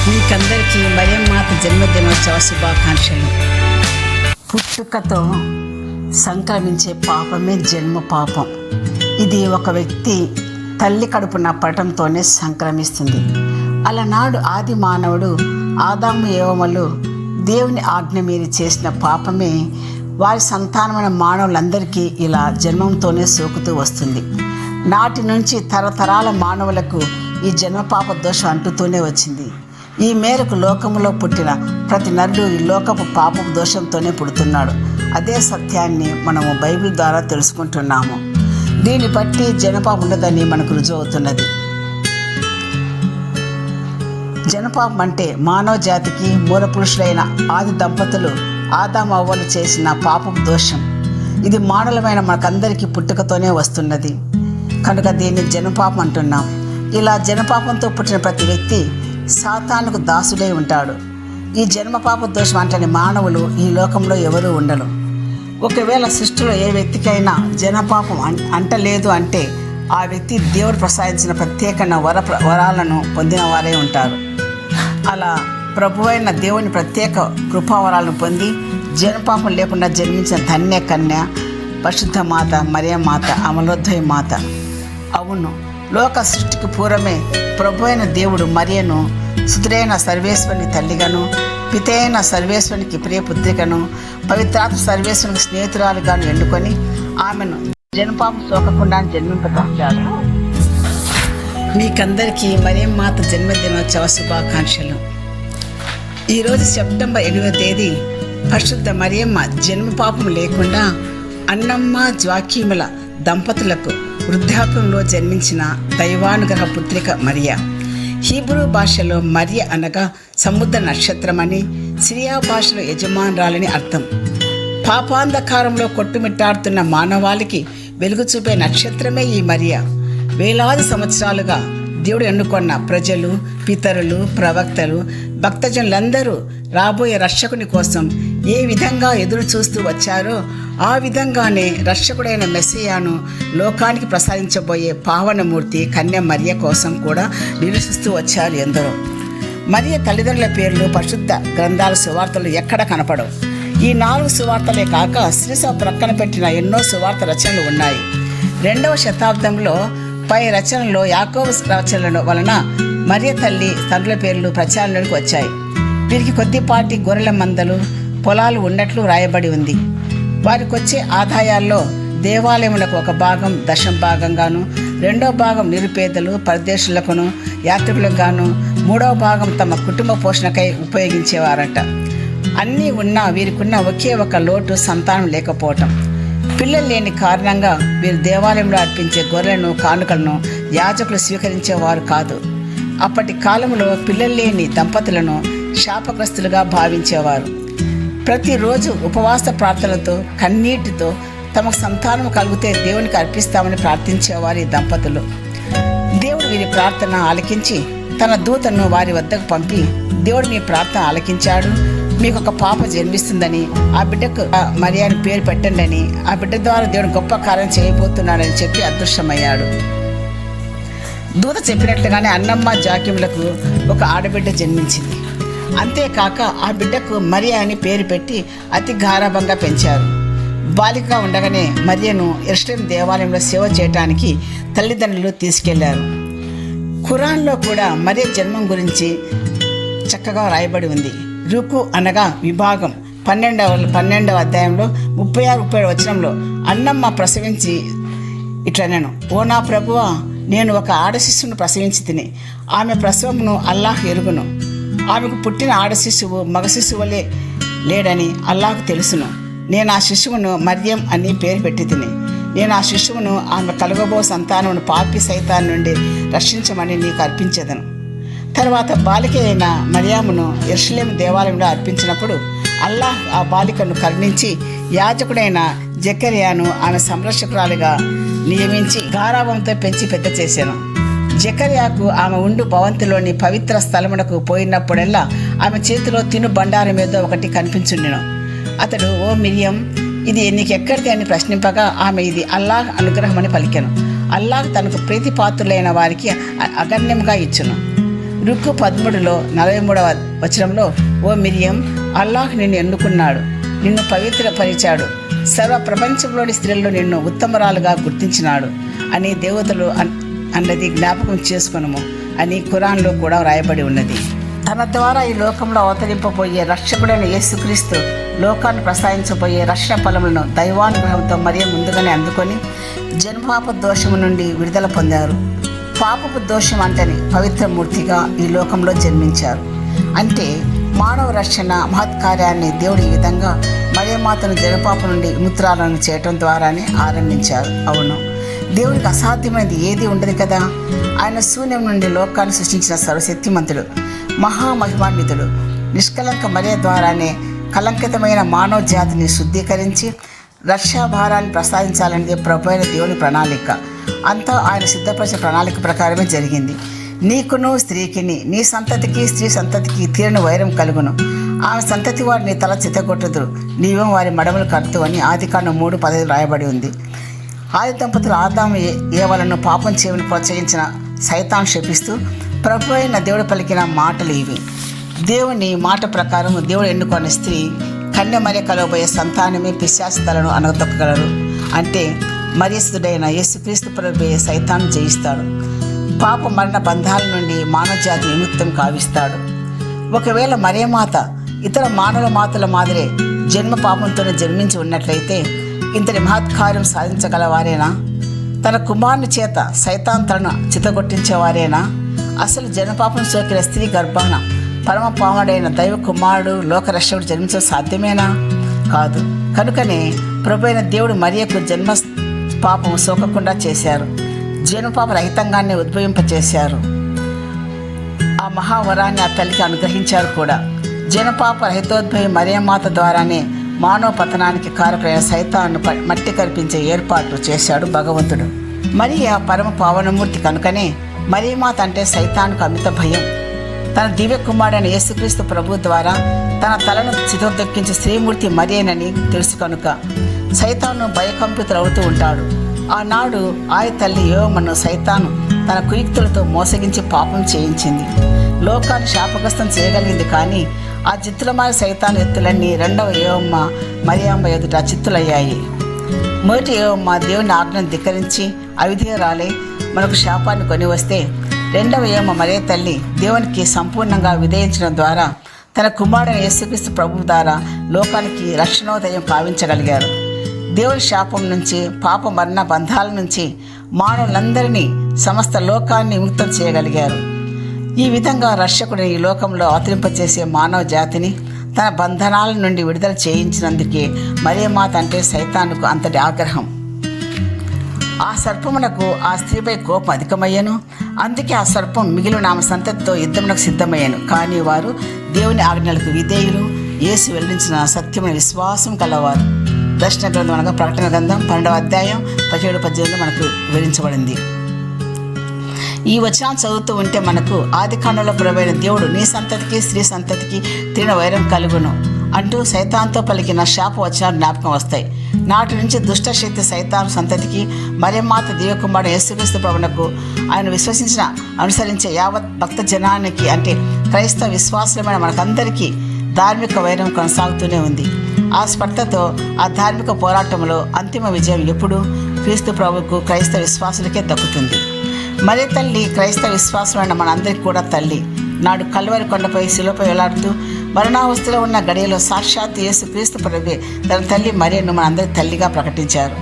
మీకందరికీ మరియమ్మాత జన్మదినోత్సవ శుభాకాంక్షలు. పుట్టుకతో సంక్రమించే పాపమే జన్మ పాపం. ఇది ఒక వ్యక్తి తల్లి కడుపున పడటంతోనే సంక్రమిస్తుంది. అలనాడు ఆది మానవుడు ఆదాము ఏవమలు దేవుని ఆజ్ఞ మీరి చేసిన పాపమే వారి సంతానమైన మానవులందరికీ ఇలా జన్మంతోనే సోకుతూ వస్తుంది. నాటి నుంచి తరతరాల మానవులకు ఈ జన్మపాప దోషం అంటుతూనే వచ్చింది. ఈ మేరకు లోకములో పుట్టిన ప్రతి నరుడు ఈ లోకపు పాపపు దోషంతోనే పుడుతున్నాడు. అదే సత్యాన్ని మనము బైబిల్ ద్వారా తెలుసుకుంటున్నాము. దీన్ని బట్టి జనపాపం ఉండదని మనకు రుజువు అవుతున్నది. జనపాపం అంటే మానవ జాతికి మూలపురుషులైన ఆది దంపతులు ఆదాము అవ్వలు చేసిన పాపపు దోషం. ఇది మానవులమైన మనకందరికీ పుట్టుకతోనే వస్తున్నది కనుక దీన్ని జనపాపం అంటున్నాం. ఇలా జనపాపంతో పుట్టిన ప్రతి వ్యక్తి సాతానుకు దాసుడై ఉంటాడు. ఈ జన్మపాప దోషం అంటని మానవులు ఈ లోకంలో ఎవరూ ఉండరు. ఒకవేళ సృష్టిలో ఏ వ్యక్తికైనా జనపాపం అంటలేదు అంటే ఆ వ్యక్తి దేవుడు ప్రసాదించిన ప్రత్యేక వరాలను పొందిన వారే ఉంటారు. అలా ప్రభువైన దేవుని ప్రత్యేక కృపావరాలను పొంది జనపాపం లేకుండా జన్మించిన ధన్య కన్య పరిశుద్ధ మాత మరియమ్మాత అమలోద్భవి మాత. అవును, లోక సృష్టికి పూర్వమే ప్రభు అయిన దేవుడు మరియను సుతుడైన సర్వేశ్వరుని తల్లిగాను, పితైన సర్వేశ్వరునికి ప్రియపుత్రికను, పవిత్రాత్మ సర్వేశ్వరునికి స్నేహితురాలుగాను ఎన్నుకొని ఆమెను జన్మపాపం సోకకుండా జన్మింపచేశాడు. మీకందరికీ మరియమ్మాత జన్మదినోత్సవ శుభాకాంక్షలు. ఈరోజు సెప్టెంబర్ 8వ తేదీ పరిశుద్ధ మరియమ్మ జన్మపాపం లేకుండా అన్నమ్మ జ్వాకీముల దంపతులకు వృద్ధాప్యంలో జన్మించిన దైవానుగ్రహ పుత్రిక మరియ. హీబ్రూ భాషలో మరియ అనగా సముద్ర నక్షత్రమని, సిరియా భాషలో యజమానురాలని అర్థం. పాపాంధకారంలో కొట్టుమిట్టాడుతున్న మానవాళికి వెలుగు చూపే నక్షత్రమే ఈ మరియ. వేలాది సంవత్సరాలుగా దేవుడు ఎన్నుకొన్న ప్రజలు, పితరులు, ప్రవక్తలు, భక్తజనులందరూ రాబోయే రక్షకుని కోసం ఏ విధంగా ఎదురు చూస్తూ వచ్చారో ఆ విధంగానే రక్షకుడైన మెస్సియాను లోకానికి ప్రసాదించబోయే పావనమూర్తి కన్య మరియ కోసం కూడా నిరీక్షిస్తూ వచ్చారు ఎందరో. మరియ తల్లిదండ్రుల పేర్లు పరిశుద్ధ గ్రంథాల సువార్తలు ఎక్కడ కనపడవు. ఈ 4 సువార్తలే కాక శ్రీసభ ప్రక్కన పెట్టిన ఎన్నో సువార్త రచనలు ఉన్నాయి. 2వ శతాబ్దంలో పై రచనలో యాకోబు రచనల వలన మరియ తల్లి తండ్రుల పేర్లు ప్రచారంలోకి వచ్చాయి. వీరికి కొద్దిపాటి గొర్రెల మందలు, పొలాలు ఉన్నట్లు రాయబడి ఉంది. వారికి వచ్చే ఆదాయాల్లో దేవాలయములకు ఒక భాగం దశం భాగంగాను, 2వ భాగం నిరుపేదలు పరదేశులకును యాత్రికులకు గాను, 3వ భాగం తమ కుటుంబ పోషణకై ఉపయోగించేవారట. అన్నీ ఉన్నా వీరికున్న ఒకే ఒక లోటు సంతానం లేకపోవటం. పిల్లలు లేని కారణంగా వీరు దేవాలయంలో అర్పించే గొర్రెలను కానుకలను యాజకులు స్వీకరించేవారు కాదు. అప్పటి కాలంలో పిల్లలు లేని దంపతులను శాపగ్రస్తులుగా భావించేవారు. ప్రతిరోజు ఉపవాస ప్రార్థనలతో కన్నీటితో తమకు సంతానం కలిగితే దేవునికి అర్పిస్తామని ప్రార్థించేవారు ఈ దంపతులు. దేవుడు వీరి ప్రార్థన ఆలకించి తన దూతను వారి వద్దకు పంపి, దేవుడు మీ ప్రార్థన ఆలకించాడు, మీకు ఒక పాప జన్మిస్తుందని, ఆ బిడ్డకు మరియా అని పేరు పెట్టండి అని, ఆ బిడ్డ ద్వారా దేవుడు గొప్ప కార్యం చేయబోతున్నాడని చెప్పి అదృశ్యమయ్యాడు. దూత చెప్పినట్లుగానే అన్నమ్మ జాకీములకు ఒక ఆడబిడ్డ జన్మించింది. అంతేకాక ఆ బిడ్డకు మరియా అని పేరు పెట్టి అతి గారాభంగా పెంచారు. బాలికగా ఉండగానే మరియను యెరూషలేము దేవాలయంలో సేవ చేయడానికి తల్లిదండ్రులు తీసుకెళ్లారు. ఖురాన్లో కూడా మరియ జన్మం గురించి చక్కగా రాయబడి ఉంది. రుకు అనగా విభాగం 12వ అధ్యాయంలో 36-37 వచనంలో అన్నమ్మ ప్రసవించి ఇట్లనెను, ఓ నా ప్రభువా, నేను ఒక ఆడ శిశువును ప్రసవించి తిని, ఆమె ప్రసవమును అల్లాహ్ ఎరుగును. ఆమెకు పుట్టిన ఆడ శిశువు మగ శిశువులే లేడని అల్లాహకు తెలుసును. నేను ఆ శిశువును మర్యం అని పేరు పెట్టి తిని, నేను ఆ శిశువును ఆమె కలగబో సంతానమును పాపి సైతాన్ నుండి రక్షించమని నీకు అర్పించేదను. తర్వాత బాలిక అయిన మరియామును యెరూషలేము దేవాలయంలో అర్పించినప్పుడు అల్లాహ్ ఆ బాలికను కరుణించి యాజకుడైన జకర్యాను ఆమె సంరక్షకురాలిగా నియమించి గారాభంతో పెంచి పెద్ద చేశాను. జకర్యాకు ఆమె ఉండు భవంతిలోని పవిత్ర స్థలమునకు పోయినప్పుడల్లా ఆమె చేతిలో తిను బండారం ఏదో ఒకటి కనిపించుండెను. అతడు, ఓ మిరియం, ఇది నీకెక్కడిది అని ప్రశ్నింపగా ఆమె, ఇది అల్లాహ్ అనుగ్రహం అని పలికెను. అల్లాహ్ తనకు ప్రీతిపాత్రులైన వారికి అగణ్యంగా ఇచ్చును. రుక్కు 13:43 వచనంలో, ఓ మిరియం, అల్లాహ్ నిన్ను ఎన్నుకున్నాడు, నిన్ను పవిత్రపరిచాడు, సర్వ ప్రపంచంలోని స్త్రీల్లో నిన్ను ఉత్తమరాలుగా గుర్తించినాడు అని దేవతలు అన్నది జ్ఞాపకం చేసుకొనుము అని ఖురాన్లో కూడా వ్రాయబడి ఉన్నది. తన ద్వారా ఈ లోకంలో అవతరింపబోయే రక్షకుడైన యేసుక్రీస్తు లోకాన్ని ప్రసాదించబోయే రక్షణ ఫలములను దైవానుగ్రహంతో మరియ ముందుగానే అందుకొని జన్మపాప దోషము నుండి విడుదల పొందారు. పాపపు దోషం అంటని పవిత్రమూర్తిగా ఈ లోకంలో జన్మించారు. అంటే మానవ రక్షణ మహత్కార్యాన్ని దేవుడు ఈ విధంగా మరియమాతను జనపాపం నుండి విముక్తురాలను చేయటం ద్వారానే ఆరంభించారు. అవును, దేవుడికి అసాధ్యమైనది ఏది ఉండదు కదా. ఆయన శూన్యం నుండి లోకాన్ని సృష్టించిన సర్వశక్తిమంతుడు, మహామహిమాన్వితుడు. నిష్కలంక మరియ ద్వారానే కలంకితమైన మానవ జాతిని శుద్ధీకరించి రక్షాభారాన్ని ప్రసాదించాలనేది ప్రభు అయిన దేవుని ప్రణాళిక. అంతా ఆయన సిద్ధపరిచిన ప్రణాళిక ప్రకారమే జరిగింది. నీకును స్త్రీకిని, నీ సంతతికి స్త్రీ సంతతికి తీరని వైరం కలుగును. ఆమె సంతతి వారు నీ తల చిత్తగొట్టుదురు, నీవేమో వారి మడమలు కడుతూ అని ఆదికాండం 3:15 రాయబడి ఉంది. ఆది దంపతులు ఆదాము ఏవలను పాపం చేయమని ప్రోత్సహించిన సైతాన్ శపిస్తూ ప్రభు అయిన దేవుడు పలికిన మాటలు ఇవి. దేవుని మాట ప్రకారం దేవుడు ఎన్నుకున్న స్త్రీ కన్య మరియ కలవబోయే సంతానమే పిశాచ తలను అనగదొక్కగలరు. అంటే మరియసుడైన యేసుక్రీస్తు ప్రభువే సైతాన్ని జయిస్తాడు. పాప మరణ బంధాల నుండి మానవ జాతి విముక్తం కావిస్తాడు. ఒకవేళ మరియమాత ఇతర మానవ మాతల మాదిరే జన్మ పాపంతోనే జన్మించి ఉన్నట్లయితే ఇంతటి మహత్కార్యం సాధించగలవారేనా? తన కుమారుని చేత సైతాన్ తలను చితగొట్టించేవారేనా? అసలు జన్మపాపం సోకిన స్త్రీ గర్భాన పరమ పాముడైన దైవ కుమారుడు లోకరక్షకుడు జన్మించడం సాధ్యమేనా? కాదు. కనుకనే ప్రభు అయిన దేవుడు మరియకు జన్మ పాపం సోకకుండా చేశారు. జన్మపాప రహితంగానే ఉద్భవింపచేశారు. ఆ మహావరాన్ని ఆ తల్లికి అనుగ్రహించారు కూడా. జనపాప రహితోద్భవి మరియమాత ద్వారానే మానవ పతనానికి కారకులైన సైతాన్ను మట్టి కల్పించే ఏర్పాటు చేశాడు భగవంతుడు. మరియ పరమ పావనమూర్తి కనుకనే మరియమాత అంటే సైతాన్కు అమిత భయం. తన దివ్య కుమారుడైన యేసుక్రీస్తు ప్రభు ద్వారా తన తలను చితోద్దక్కించే స్త్రీమూర్తి మరియేనని తెలుసు కనుక సైతాను భయకంపితులవుతూ ఉంటాడు. ఆనాడు ఆయ తల్లి యోవమ్మను సైతాను తన కుయుక్తులతో మోసగించి పాపం చేయించింది. లోకాన్ని శాపగ్రస్తం చేయగలిగింది. కానీ ఆ చిత్తులమారి సైతాను ఎత్తులన్నీ రెండవ యోవమ్మ మరియమ్మ ఎదుట చిత్తులయ్యాయి. మొదటి యోవమ్మ దేవుని ఆజ్ఞను ధిక్కరించి అవిధేయురాలై మనకు శాపాన్ని కొని వస్తే, రెండవ యోవమ్మ మరియ తల్లి దేవునికి సంపూర్ణంగా విధేయించడం ద్వారా తన కుమారుడైన యేసుక్రీస్తు ప్రభు ద్వారా లోకానికి రక్షణోదయం కావించగలిగారు. దేవుని శాపం నుంచి, పాప మరణ బంధాల నుంచి మానవులందరినీ, సమస్త లోకాన్ని విముక్తం చేయగలిగారు. ఈ విధంగా రక్షకుడిని ఈ లోకంలో అవతరింపచేసే మానవ జాతిని తన బంధనాల నుండి విడుదల చేయించినందుకే మరియమాత అంటే సైతానుకు అంతటి ఆగ్రహం. ఆ సర్పమునకు ఆ స్త్రీపై కోపం అధికమయ్యను. అందుకే ఆ సర్పం మిగిలిన ఆమె సంతతితో యుద్ధమునకు సిద్ధమయ్యాను. కానీ వారు దేవుని ఆజ్ఞలకు విధేయులు, యేసు వెల్లడించిన సత్యమైన విశ్వాసం కలవారు. దర్శన గ్రంథం అనగా ప్రకటన గ్రంథం 12వ అధ్యాయం 17-18 మనకు వివరించబడింది. ఈ వచనాన్ని చదువుతూ ఉంటే మనకు ఆదికాండంలో ప్రభువైన దేవుడు నీ సంతతికి స్త్రీ సంతతికి తీరిన వైరం కలుగును అంటూ సైతాన్తో పలికిన శాప వచనాలు జ్ఞాపకం వస్తాయి. నాటి నుంచి దుష్టశక్తి సైతాన్ సంతతికి మరియమాత దివ్యకుమారుడు యేసుక్రీస్తు ప్రభువునకు ఆయన అనుసరించే యావత్ భక్త జనానికి అంటే క్రైస్తవ విశ్వాసమైన మనకందరికీ ధార్మిక వైరం కొనసాగుతూనే ఉంది. ఆ స్పర్ధతో ఆ ధార్మిక పోరాటంలో అంతిమ విజయం ఎప్పుడు క్రీస్తు ప్రభువుకు క్రైస్తవ విశ్వాసులకే దక్కుతుంది. మరియ తల్లి క్రైస్తవ విశ్వాసమైన మనందరికీ కూడా తల్లి. నాడు కల్వరి కొండపై శిలువపై వేలాడుతూ మరణావస్థలో ఉన్న గడియలో సాక్షాత్ యేసు క్రీస్తు ప్రభువే తన తల్లి మరియను మనందరి తల్లిగా ప్రకటించారు.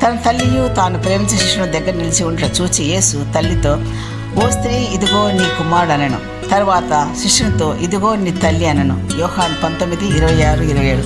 తన తల్లియు తాను ప్రేమించిన శిష్యుని దగ్గర నిలిచి ఉండట చూచి యేసు తల్లితో, ఓ స్త్రీ, ఇదిగో నీ కుమారుడు అనను. తర్వాత శిష్యునితో, ఇదిగో నీ తల్లి అనను. యోహాను 19:26-27.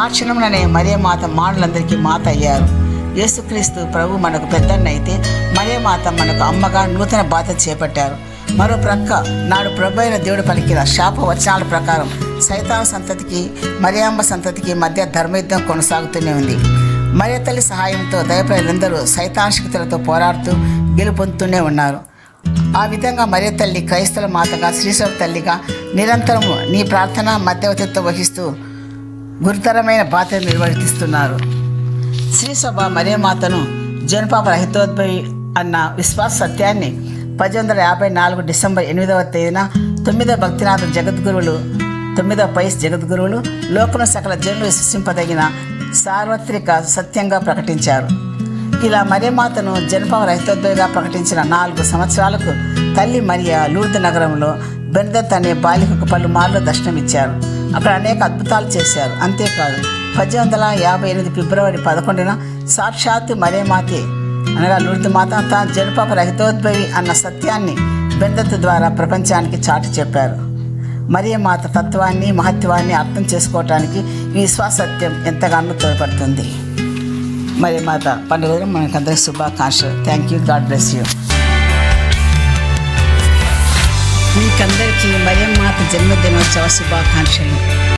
ఆ క్షణంలోనే మరియమాత మానవులందరికీ మాత అయ్యారు. యేసుక్రీస్తు ప్రభు మనకు పెద్దన్న అయితే మరియమాత మనకు అమ్మగా నూతన బాధ్యత చేపట్టారు. మరో ప్రక్క నాడు ప్రభు అయిన దేవుడు పలికిన శాప వచనాల ప్రకారం సైతాను సంతతికి మరియమ్మ సంతతికి మధ్య ధర్మయుద్ధం కొనసాగుతూనే ఉంది. మరియ తల్లి సహాయంతో దైవప్రజలందరూ సైతాన్ శక్తులతో పోరాడుతూ గెలుపొందుతూనే ఉన్నారు. ఆ విధంగా మరియ తల్లి క్రైస్తవ మాతగా, శ్రీసభ తల్లిగా నిరంతరము నీ ప్రార్థన మధ్యవర్తిత్వం వహిస్తూ గురుతరమైన బాధ్యత నిర్వర్తిస్తున్నారు. శ్రీసభ మరియమాతను జనపాప రహితోద్భవి అన్న విశ్వాస సత్యాన్ని 1854 డిసెంబర్ 8వ తేదీన 9వ భక్తినాథ జగద్గురువులు 9వ పైస్ జగద్గురువులు లోకం సకల జనులు విశ్వసింపదగిన సార్వత్రిక సత్యంగా ప్రకటించారు. ఇలా మరియమాతను జనపాప రహితోద్భవిగా ప్రకటించిన 4 సంవత్సరాలకు తల్లి మరియా లూర్దు నగరంలో బెర్నదత్ అనే బాలికకు పలుమార్లు దర్శనమిచ్చారు. అక్కడ అనేక అద్భుతాలు చేశారు. అంతేకాదు 1858 ఫిబ్రవరి 11న సాక్షాత్తు మరియమాతే అనగా లూర్దు మాత తాను జనపాప రహితోద్భవి అన్న సత్యాన్ని బెర్నదత్ ద్వారా ప్రపంచానికి చాటి చెప్పారు. మరియమాత తత్వాన్ని మహత్వాన్ని అర్థం చేసుకోవటానికి ఈ విశ్వాసత్యం ఎంతగానో తోడ్పడుతుంది. మరియమాత పండుగ మనకందరికీ శుభాకాంక్షలు. Thank you. God bless you. మీకందరికీ మరియమాత జన్మదినోత్సవ శుభాకాంక్షలు.